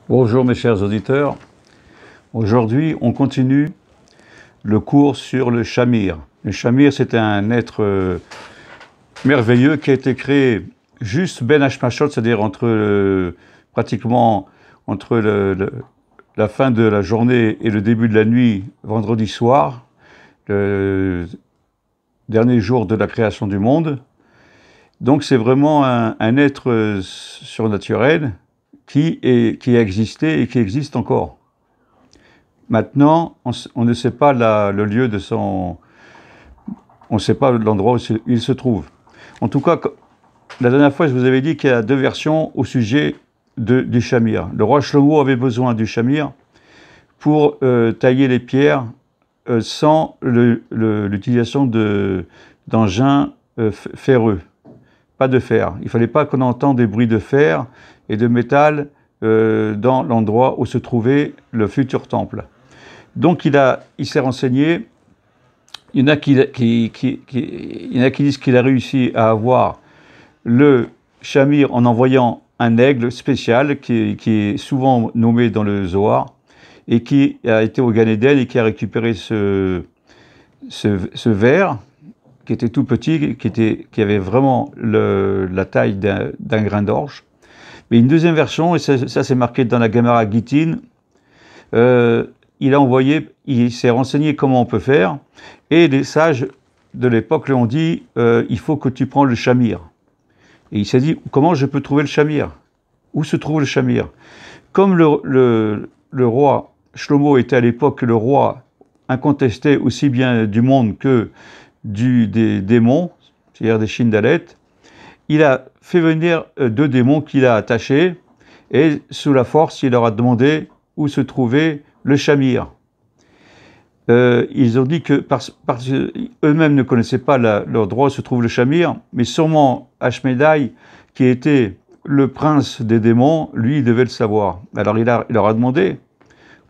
Bonjour mes chers auditeurs, aujourd'hui on continue le cours sur le Shamir. Le Shamir, c'est un être merveilleux qui a été créé juste Ben Hashmashot, c'est-à-dire pratiquement entre la fin de la journée et le début de la nuit, vendredi soir, le dernier jour de la création du monde. Donc c'est vraiment un être surnaturel qui a existé et qui existe encore. Maintenant, on ne sait pas le lieu de son... On ne sait pas l'endroit où il se trouve. En tout cas, la dernière fois, je vous avais dit qu'il y a deux versions au sujet du Shamir. Le roi Shlomo avait besoin du Shamir pour tailler les pierres sans l'utilisation d'engins ferreux. Pas de fer. Il ne fallait pas qu'on entende des bruits de fer et de métal dans l'endroit où se trouvait le futur temple. Donc il s'est renseigné. Il y en a qui disent qu'il a réussi à avoir le Shamir en envoyant un aigle spécial qui est souvent nommé dans le Zohar et qui a été au Gan Eden et qui a récupéré ce ver qui était tout petit, qui avait vraiment la taille d'un grain d'orge. Mais une deuxième version, et ça c'est marqué dans la Gemara Gittin, il s'est renseigné comment on peut faire, et les sages de l'époque lui ont dit il faut que tu prends le Shamir. Et il s'est dit comment je peux trouver le Shamir? Où se trouve le Shamir? Comme le roi Shlomo était à l'époque le roi incontesté aussi bien du monde que des démons, c'est-à-dire des Shindalet, il a fait venir deux démons qu'il a attachés et sous la force, il leur a demandé où se trouvait le Shamir. Ils ont dit que parce eux-mêmes ne connaissaient pas l'endroit où se trouve le Shamir, mais sûrement Ashmedai, qui était le prince des démons, lui, il devait le savoir. Alors il leur a demandé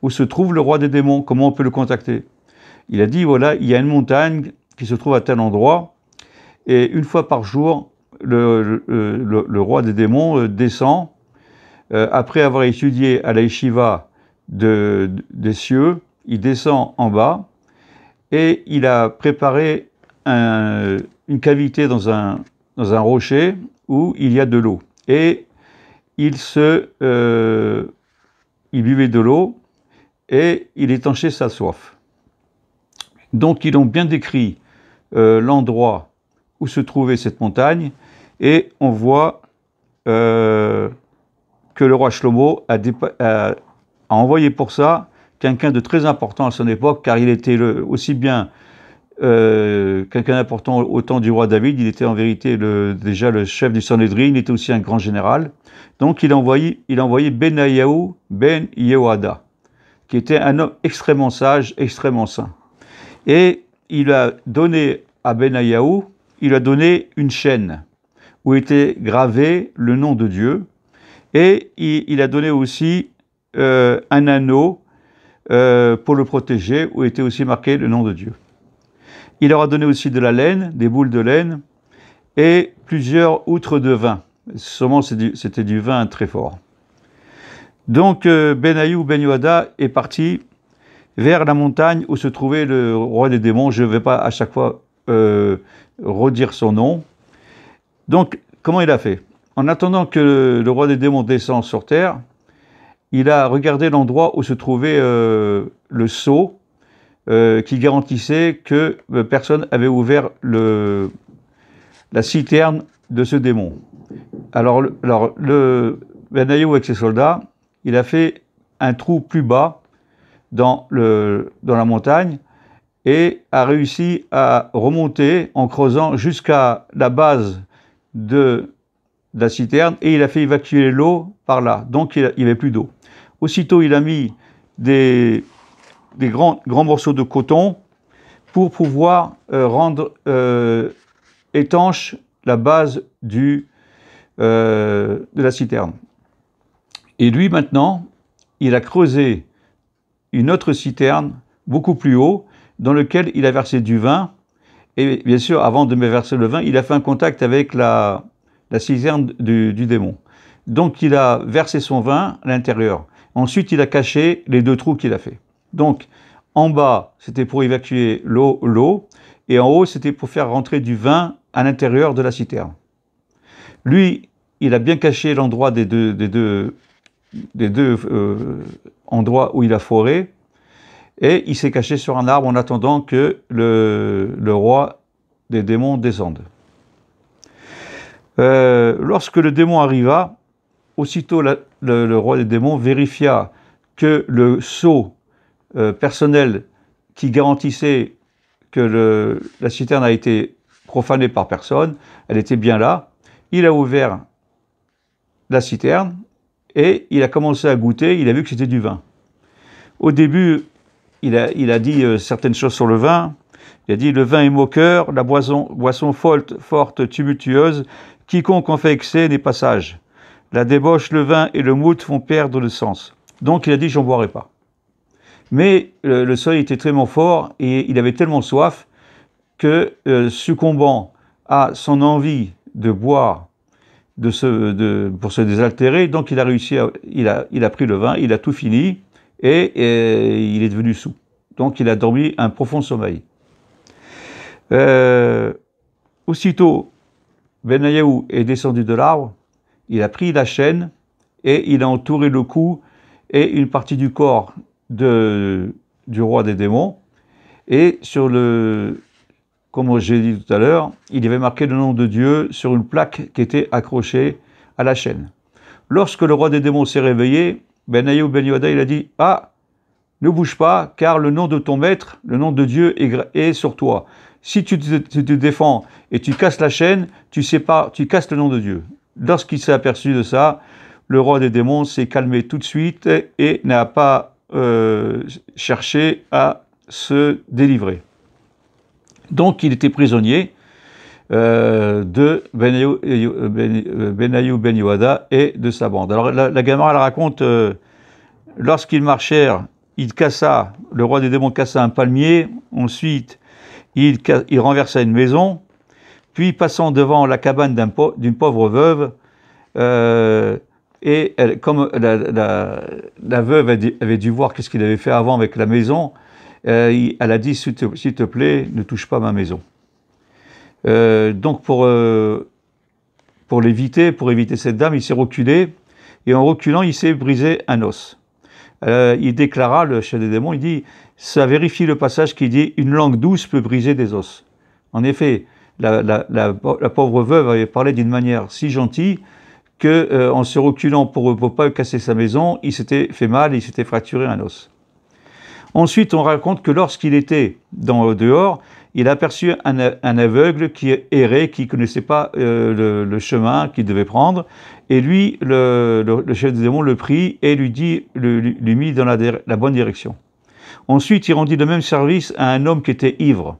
où se trouve le roi des démons, comment on peut le contacter. Il a dit, voilà, il y a une montagne qui se trouve à tel endroit, et une fois par jour, le roi des démons descend, après avoir étudié à la yeshiva des cieux, il descend en bas, et il a préparé une cavité dans un rocher où il y a de l'eau. Et il buvait de l'eau, et il étanchait sa soif. Donc ils ont bien décrit l'endroit où se trouvait cette montagne, et on voit que le roi Shlomo a envoyé pour ça quelqu'un de très important à son époque, car il était aussi bien quelqu'un d'important au temps du roi David, il était en vérité déjà le chef du Sanhédrin, il était aussi un grand général. Donc il a envoyé Benayahu ben Yehoada, qui était un homme extrêmement sage, extrêmement saint. Et il a donné à Benayahu, il a donné une chaîne où était gravé le nom de Dieu, et il a donné aussi un anneau pour le protéger, où était aussi marqué le nom de Dieu. Il leur a donné aussi de la laine, des boules de laine, et plusieurs outres de vin. Sûrement c'était du vin très fort. Donc Benayahu ben Yehoada est parti vers la montagne où se trouvait le roi des démons. Je ne vais pas à chaque fois redire son nom. Donc, comment il a fait? En attendant que le roi des démons descende sur terre, il a regardé l'endroit où se trouvait le sceau qui garantissait que personne avait ouvert la citerne de ce démon. Alors le Benayahu avec ses soldats, il a fait un trou plus bas dans la montagne et a réussi à remonter en creusant jusqu'à la base de la citerne, et il a fait évacuer l'eau par là. Donc il n'y avait plus d'eau. Aussitôt, il a mis des grands morceaux de coton pour pouvoir rendre étanche la base de la citerne. Et lui, maintenant, il a creusé une autre citerne beaucoup plus haut, dans lequel il a versé du vin. Et bien sûr, avant de me verser le vin, il a fait un contact avec la citerne du démon. Donc il a versé son vin à l'intérieur. Ensuite, il a caché les 2 trous qu'il a fait. Donc, en bas, c'était pour évacuer l'eau, et en haut, c'était pour faire rentrer du vin à l'intérieur de la citerne. Lui, il a bien caché l'endroit des deux endroits où il a foré, et il s'est caché sur un arbre en attendant que le roi des démons descende. Lorsque le démon arriva, aussitôt le roi des démons vérifia que le sceau personnel qui garantissait que la citerne a été profanée par personne, elle était bien là. Il a ouvert la citerne et il a commencé à goûter, il a vu que c'était du vin. Au début, il a dit certaines choses sur le vin. Il a dit: le vin est moqueur, la boisson forte, tumultueuse, quiconque en fait excès n'est pas sage. La débauche, le vin et le mout font perdre le sens. Donc il a dit: j'en boirai pas. Mais le soleil était tellement fort et il avait tellement soif que, succombant à son envie de boire pour se désaltérer, donc il a réussi, il a pris le vin, il a tout fini et il est devenu saoul. Donc il a dormi un profond sommeil. Aussitôt, Benayahu est descendu de l'arbre, il a pris la chaîne et il a entouré le cou et une partie du corps du roi des démons. Et comme j'ai dit tout à l'heure, il y avait marqué le nom de Dieu sur une plaque qui était accrochée à la chaîne. Lorsque le roi des démons s'est réveillé, Benayahu ben Yehoyada, il a dit: ah, ne bouge pas, car le nom de ton maître, le nom de Dieu est sur toi. Si tu te défends et tu casses la chaîne, tu casses le nom de Dieu. Lorsqu'il s'est aperçu de ça, le roi des démons s'est calmé tout de suite et n'a pas cherché à se délivrer. Donc il était prisonnier de Benayahu ben Yehoyada et de sa bande. Alors la Gemara elle raconte, lorsqu'ils marchèrent, le roi des démons cassa un palmier, ensuite il renversa une maison, puis passant devant la cabane d'une pauvre veuve, et comme la veuve avait dû voir qu'est-ce qu'il avait fait avant avec la maison, elle a dit: s'il te plaît, ne touche pas ma maison. Donc pour éviter cette dame, il s'est reculé, et en reculant, il s'est brisé un os. Il déclara, le chef des démons, il dit: ça vérifie le passage qui dit: une langue douce peut briser des os. En effet, la pauvre veuve avait parlé d'une manière si gentille que, en se reculant pour ne pas casser sa maison, il s'était fait mal, il s'était fracturé un os. Ensuite, on raconte que lorsqu'il était dehors, il a aperçu un aveugle qui errait, qui ne connaissait pas le chemin qu'il devait prendre, et lui, le chef des démons, le prit et lui mit dans la bonne direction. Ensuite, il rendit le même service à un homme qui était ivre.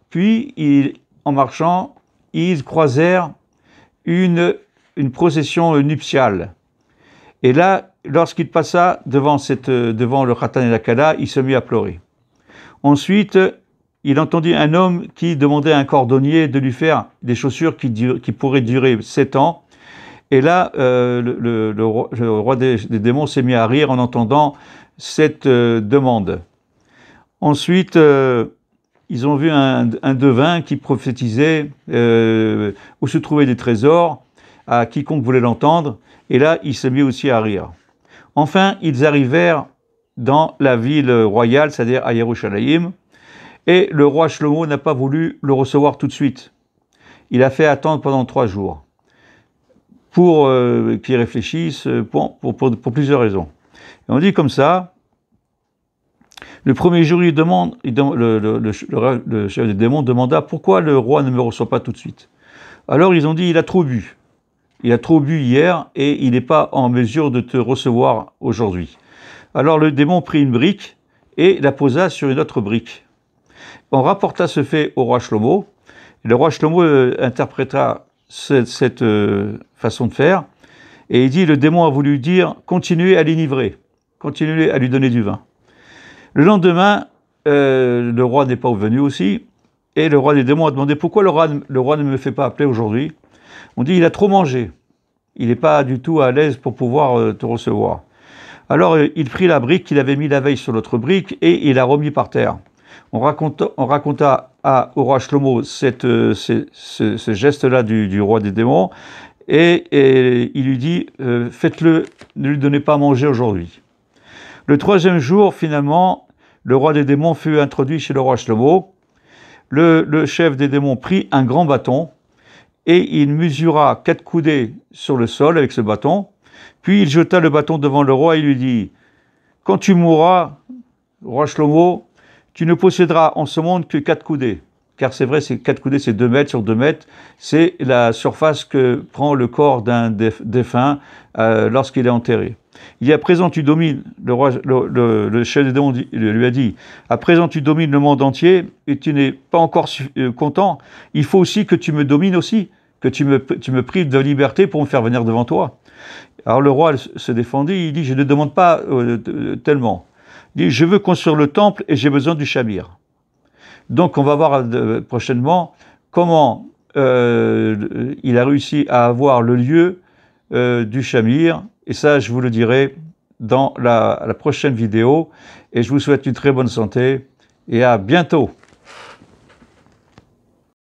Puis, en marchant, ils croisèrent une procession nuptiale. Et là, lorsqu'il passa devant le Khatan et la Kala, il se mit à pleurer. Ensuite, il entendit un homme qui demandait à un cordonnier de lui faire des chaussures qui pourraient durer 7 ans. Et là, le roi des démons s'est mis à rire en entendant cette demande. Ensuite, ils ont vu un devin qui prophétisait où se trouvaient des trésors à quiconque voulait l'entendre. Et là, il s'est mis aussi à rire. Enfin, ils arrivèrent dans la ville royale, c'est-à-dire à Yerushalayim, et le roi Shlomo n'a pas voulu le recevoir tout de suite. Il a fait attendre pendant 3 jours pour qu'il réfléchisse pour plusieurs raisons. Et on dit comme ça: le premier jour, le chef des démons demanda pourquoi le roi ne me reçoit pas tout de suite. Alors ils ont dit: il a trop bu. Il a trop bu hier et il n'est pas en mesure de te recevoir aujourd'hui. Alors le démon prit une brique et la posa sur une autre brique. On rapporta ce fait au roi Shlomo. Le roi Shlomo interpréta cette façon de faire et il dit: le démon a voulu dire continuez à l'inivrer, continuez à lui donner du vin. Le lendemain, le roi n'est pas venu aussi, et le roi des démons a demandé pourquoi le roi ne me fait pas appeler aujourd'hui. On dit: il a trop mangé. il n'est pas du tout à l'aise pour pouvoir te recevoir. Alors il prit la brique qu'il avait mis la veille sur l'autre brique et il l'a remis par terre. On raconta au roi Shlomo ce geste-là du roi des démons et il lui dit faites-le, ne lui donnez pas à manger aujourd'hui. Le troisième jour, finalement, le roi des démons fut introduit chez le roi Shlomo. Le chef des démons prit un grand bâton et il mesura 4 coudées sur le sol avec ce bâton. Puis il jeta le bâton devant le roi et lui dit « Quand tu mourras, roi Shlomo, tu ne posséderas en ce monde que 4 coudées. » Car c'est vrai, 4 coudées, c'est 2 mètres sur 2 mètres. C'est la surface que prend le corps d'un défunt lorsqu'il est enterré. Il dit, à présent tu domines, le chef des démons lui a dit, à présent tu domines le monde entier et tu n'es pas encore content, il faut aussi que tu me domines aussi, que tu me prives de liberté pour me faire venir devant toi. Alors le roi se défendit, il dit, je ne demande pas tellement. Il dit, je veux construire le temple et j'ai besoin du shamir. Donc on va voir prochainement comment il a réussi à avoir le lieu du shamir. Et ça, je vous le dirai dans la prochaine vidéo. Et je vous souhaite une très bonne santé et à bientôt.